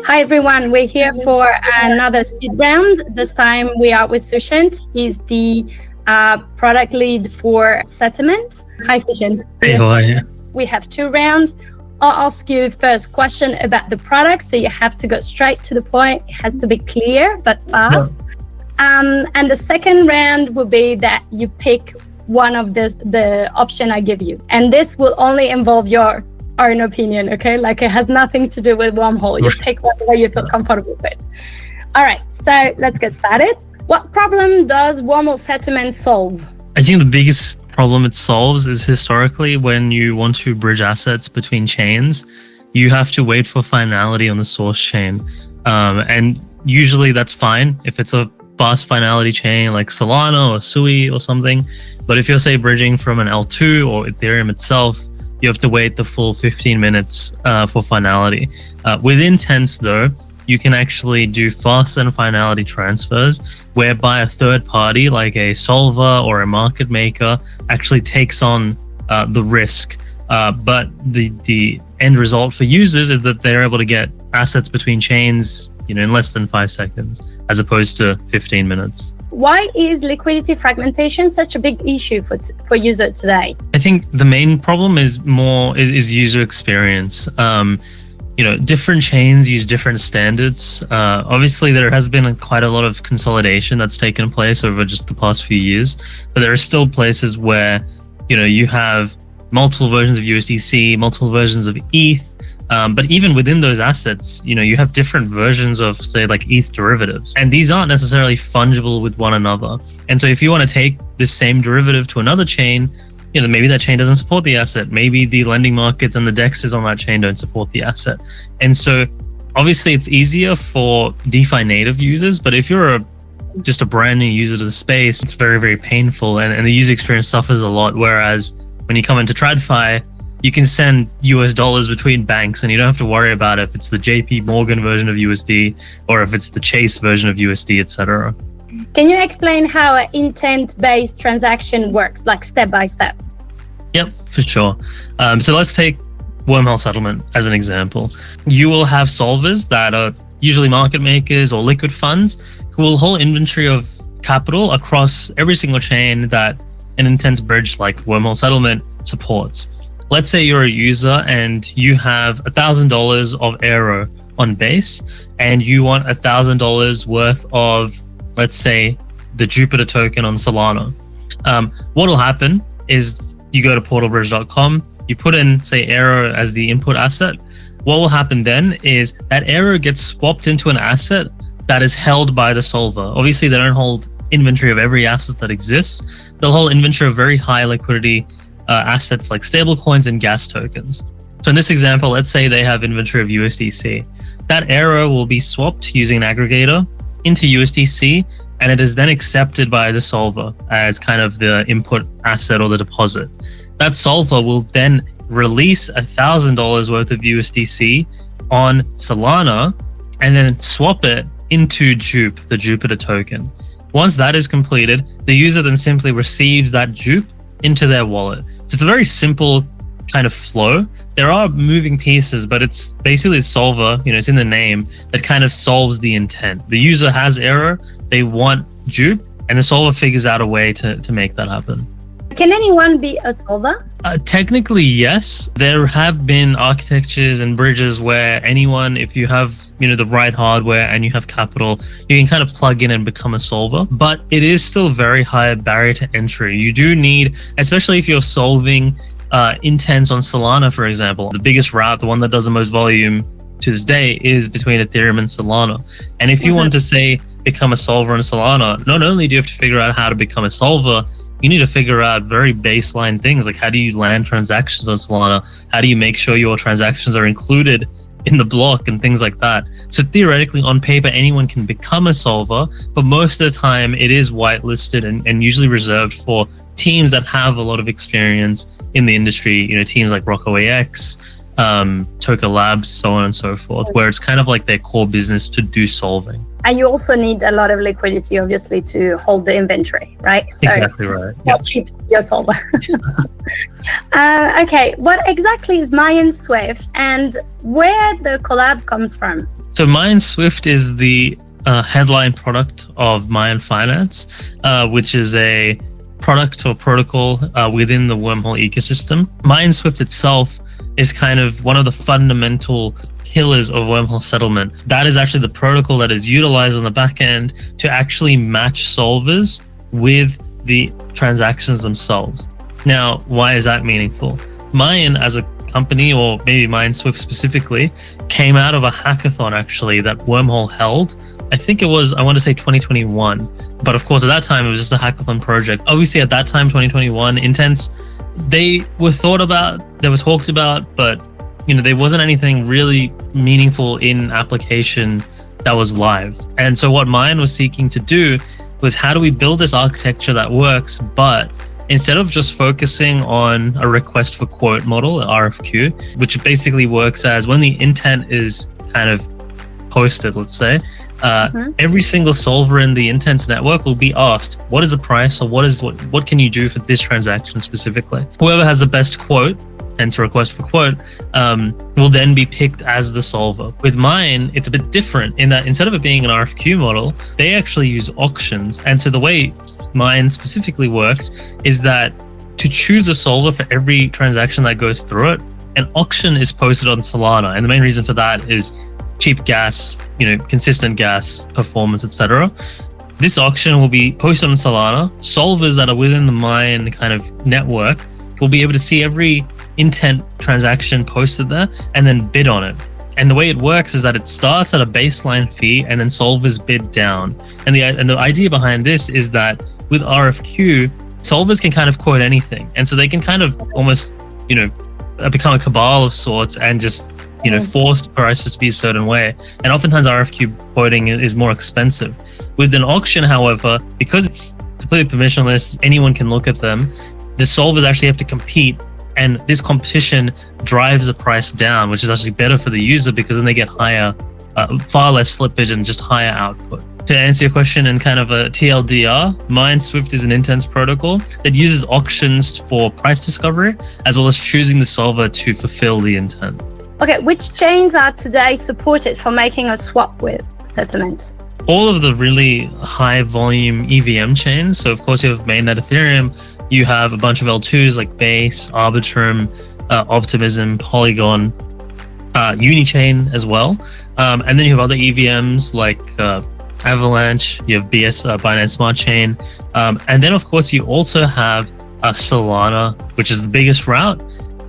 Hi everyone, we're here for another speed round. This time we are with Sushant. He's the product lead for Settlement. Hi Sushant. Hey, how are you? We have 2 rounds. I'll ask you first question about the product, so you have to go straight to the point. It has to be clear but fast. Yeah. And the second round will be that you pick one of the option I give you, and this will only involve your own opinion, okay? Like it has nothing to do with Wormhole. You pick whatever you feel comfortable with. All right, so let's get started. What problem does Wormhole Settlement solve? I think the biggest problem it solves is historically when you want to bridge assets between chains, you have to wait for finality on the source chain. And usually that's fine if it's a fast finality chain like Solana or Sui or something. But if you're, say, bridging from an L2 or Ethereum itself, you have to wait the full 15 minutes for finality. Within Tense, though, you can actually do fast and finality transfers whereby a third party like a solver or a market maker actually takes on the risk. But the end result for users is that they're able to get assets between chains, in less than 5 seconds, as opposed to 15 minutes. Why is liquidity fragmentation such a big issue for users today? I think the main problem is user experience. Different chains use different standards. Obviously, there has been quite a lot of consolidation that's taken place over just the past few years, but there are still places where, you have multiple versions of USDC, multiple versions of ETH, but even within those assets, you have different versions of, say, like ETH derivatives, and these aren't necessarily fungible with one another. And so if you want to take this same derivative to another chain, maybe that chain doesn't support the asset. Maybe the lending markets and the dexes on that chain don't support the asset. And so obviously it's easier for DeFi native users, but if you're just a brand new user to the space, it's very, very painful, and the user experience suffers a lot. Whereas when you come into TradFi, you can send US dollars between banks and you don't have to worry about if it's the JP Morgan version of USD or if it's the Chase version of USD, etc. Can you explain how an intent-based transaction works, like step by step? Yep, for sure. So let's take Wormhole Settlement as an example. You will have solvers that are usually market makers or liquid funds who will hold inventory of capital across every single chain that an intense bridge like Wormhole Settlement supports. Let's say you're a user and you have $1,000 of Aero on base, and you want $1,000 worth of, let's say, the Jupiter token on Solana. What will happen is you go to portalbridge.com, you put in, say, Aero as the input asset. What will happen then is that Aero gets swapped into an asset that is held by the solver. Obviously, they don't hold inventory of every asset that exists. They'll hold inventory of very high liquidity assets like stablecoins and gas tokens. So in this example, let's say they have inventory of USDC. That Aero will be swapped using an aggregator into USDC, and it is then accepted by the solver as kind of the input asset or the deposit. That solver will then release $1,000 worth of USDC on Solana and then swap it into Jupe, the Jupiter token. Once that is completed, the user then simply receives that Jupe into their wallet. So it's a very simple kind of flow. There are moving pieces, but it's basically a solver, it's in the name, that kind of solves the intent. The user has error, they want Jupe, and the solver figures out a way to make that happen. Can anyone be a solver? Technically, yes. There have been architectures and bridges where anyone, if you have the right hardware and you have capital, you can kind of plug in and become a solver. But it is still a very high barrier to entry. You do need, especially if you're solving intents on Solana, for example, the biggest route, the one that does the most volume to this day, is between Ethereum and Solana. And if you want to, say, become a solver on Solana, not only do you have to figure out how to become a solver, you need to figure out very baseline things like how do you land transactions on Solana? How do you make sure your transactions are included in the block and things like that? So theoretically, on paper, anyone can become a solver, but most of the time it is whitelisted and usually reserved for teams that have a lot of experience in the industry, teams like RockOAX, Toka Labs, so on and so forth, where it's kind of like their core business to do solving. And you also need a lot of liquidity, obviously, to hold the inventory, right? So exactly right. Not cheap to be a solver. Okay, what exactly is Mayan Swift and where the collab comes from? So Mayan Swift is the headline product of Mayan Finance, which is a product or protocol within the Wormhole ecosystem. Mayan Swift itself is kind of one of the fundamental pillars of Wormhole Settlement. That is actually the protocol that is utilized on the back end to actually match solvers with the transactions themselves. Now, why is that meaningful? Mayan as a company, or maybe Mayan Swift specifically, came out of a hackathon actually that Wormhole held. I think it was, I want to say 2021. But of course, at that time, it was just a hackathon project. Obviously, at that time, 2021, intents, they were thought about, they were talked about, but there wasn't anything really meaningful in application that was live. And so what Mayan was seeking to do was, how do we build this architecture that works, but instead of just focusing on a request for quote model, RFQ, which basically works as when the intent is kind of posted, let's say, every single solver in the intents network will be asked, what is the price, or what can you do for this transaction specifically? Whoever has the best quote, hence a request for quote, will then be picked as the solver. With Mayan, it's a bit different in that instead of it being an RFQ model, they actually use auctions. And so the way Mayan specifically works is that to choose a solver for every transaction that goes through it, an auction is posted on Solana. And the main reason for that is cheap gas, consistent gas performance, etc. This auction will be posted on Solana. Solvers that are within the Mayan kind of network will be able to see every intent transaction posted there and then bid on it. And the way it works is that it starts at a baseline fee and then solvers bid down. And the idea behind this is that with RFQ, solvers can kind of quote anything. And so they can kind of almost, become a cabal of sorts and just, force prices to be a certain way. And oftentimes RFQ quoting is more expensive. With an auction, however, because it's completely permissionless, anyone can look at them, the solvers actually have to compete. And this competition drives the price down, which is actually better for the user because then they get higher, far less slippage and just higher output. To answer your question in kind of a TLDR, Mayan Swift is an intents protocol that uses auctions for price discovery, as well as choosing the solver to fulfill the intent. Okay, which chains are today supported for making a swap with settlement? All of the really high volume EVM chains. So of course you have mainnet Ethereum, you have a bunch of L2s like Base, Arbitrum, Optimism, Polygon, Unichain as well. And then you have other EVMs like Avalanche, you have Binance Smart Chain. And then of course you also have Solana, which is the biggest route.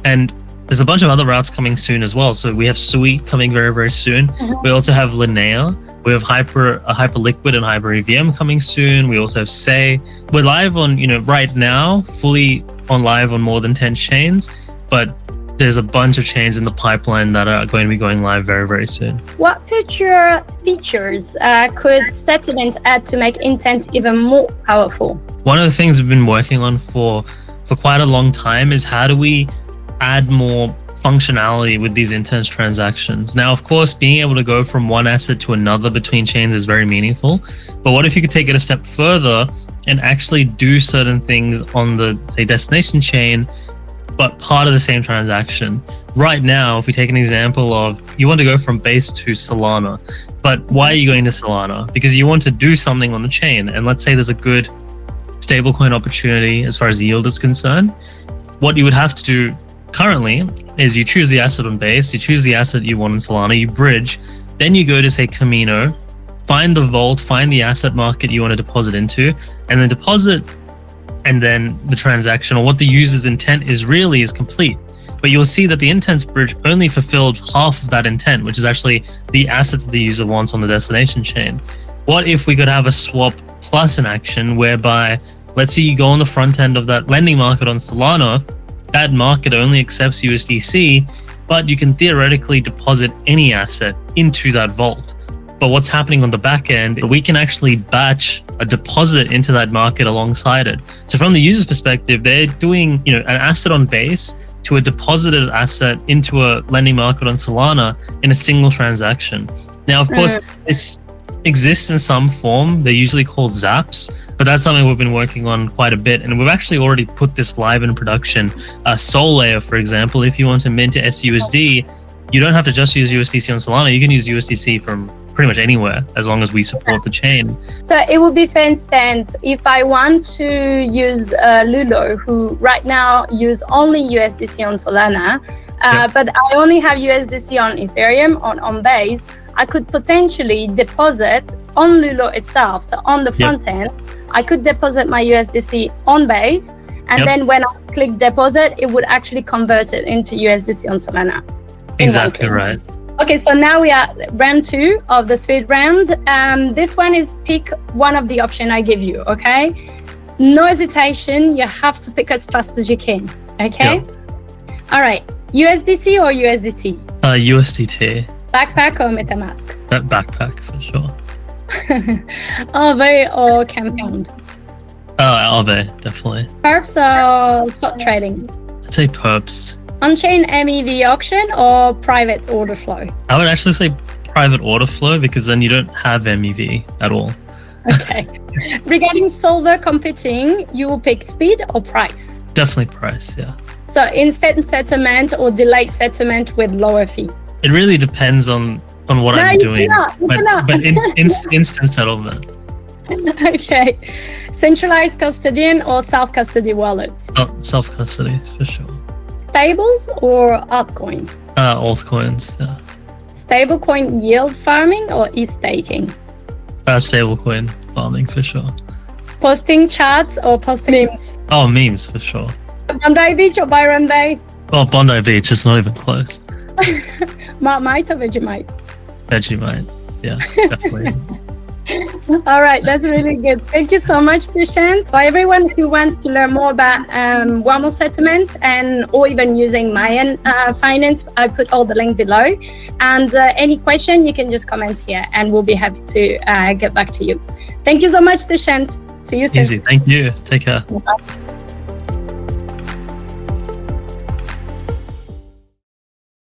And there's a bunch of other routes coming soon as well. So we have Sui coming very, very soon. We also have Linnea. We have Hyperliquid and Hyper EVM coming soon. We also have Say. We're live on, right now, fully live on more than 10 chains, but there's a bunch of chains in the pipeline that are going to be going live very, very soon. What future features could settlement add to make intent even more powerful? One of the things we've been working on for quite a long time is how do we add more functionality with these intense transactions. Now, of course, being able to go from one asset to another between chains is very meaningful. But what if you could take it a step further and actually do certain things on the, say, destination chain, but part of the same transaction? Right now, if we take an example of you want to go from Base to Solana, but why are you going to Solana? Because you want to do something on the chain. And let's say there's a good stablecoin opportunity as far as yield is concerned. What you would have to do currently is you choose the asset on Base, you choose the asset you want in Solana, you bridge, then you go to, say, Camino, find the vault, find the asset market you want to deposit into, and then deposit, and then the transaction, or what the user's intent is complete. But you'll see that the intents bridge only fulfilled half of that intent, which is actually the asset that the user wants on the destination chain. What if we could have a swap plus an action whereby, let's say you go on the front end of that lending market on Solana, that market only accepts USDC, but you can theoretically deposit any asset into that vault. But what's happening on the back end, we can actually batch a deposit into that market alongside it. So from the user's perspective, they're doing, an asset on Base to a deposited asset into a lending market on Solana in a single transaction. Now, of course, this exists in some form. They're usually called zaps, but that's something we've been working on quite a bit. And we've actually already put this live in production. Sol Layer, for example, if you want to mint to SUSD, you don't have to just use USDC on Solana. You can use USDC from pretty much anywhere as long as we support the chain. So it would be, for instance, if I want to use Lulo, who right now use only USDC on Solana, but I only have USDC on Ethereum, on Base, I could potentially deposit on Lulo itself. So on the front end, I could deposit my USDC on Base, and then when I click deposit, it would actually convert it into USDC on Solana. Exactly right. Okay, so now we are round 2 of the speed round. This one is pick one of the option I give you, okay? No hesitation, you have to pick as fast as you can, okay? Yeah. All right, USDC or USDT? USDT. Backpack or MetaMask? Backpack for sure. Aave or Compound? Aave, definitely. Perps or spot trading? I'd say perps. On-chain MEV auction or private order flow? I would actually say private order flow because then you don't have MEV at all. Okay. Regarding solver competing, you will pick speed or price? Definitely price, yeah. So instant settlement or delayed settlement with lower fee? It really depends on what I'm doing. But instant settlement. Okay. Centralized custodian or self-custody wallets? Self-custody for sure. Stables or altcoin? Altcoins, yeah. Stablecoin yield farming or e-staking? Stablecoin farming for sure. Posting charts or posting memes? Oh, memes for sure. Bondi Beach or Byron Bay? Oh, Bondi Beach, it's not even close. Marmite or Vegemite? Vegemite, yeah, definitely. All right, that's really good. Thank you so much, Sushant. For everyone who wants to learn more about Wormhole Settlement or even using Mayan Finance, I put all the link below. And any question, you can just comment here and we'll be happy to get back to you. Thank you so much, Sushant. See you soon. Easy. Thank you. Take care. Bye.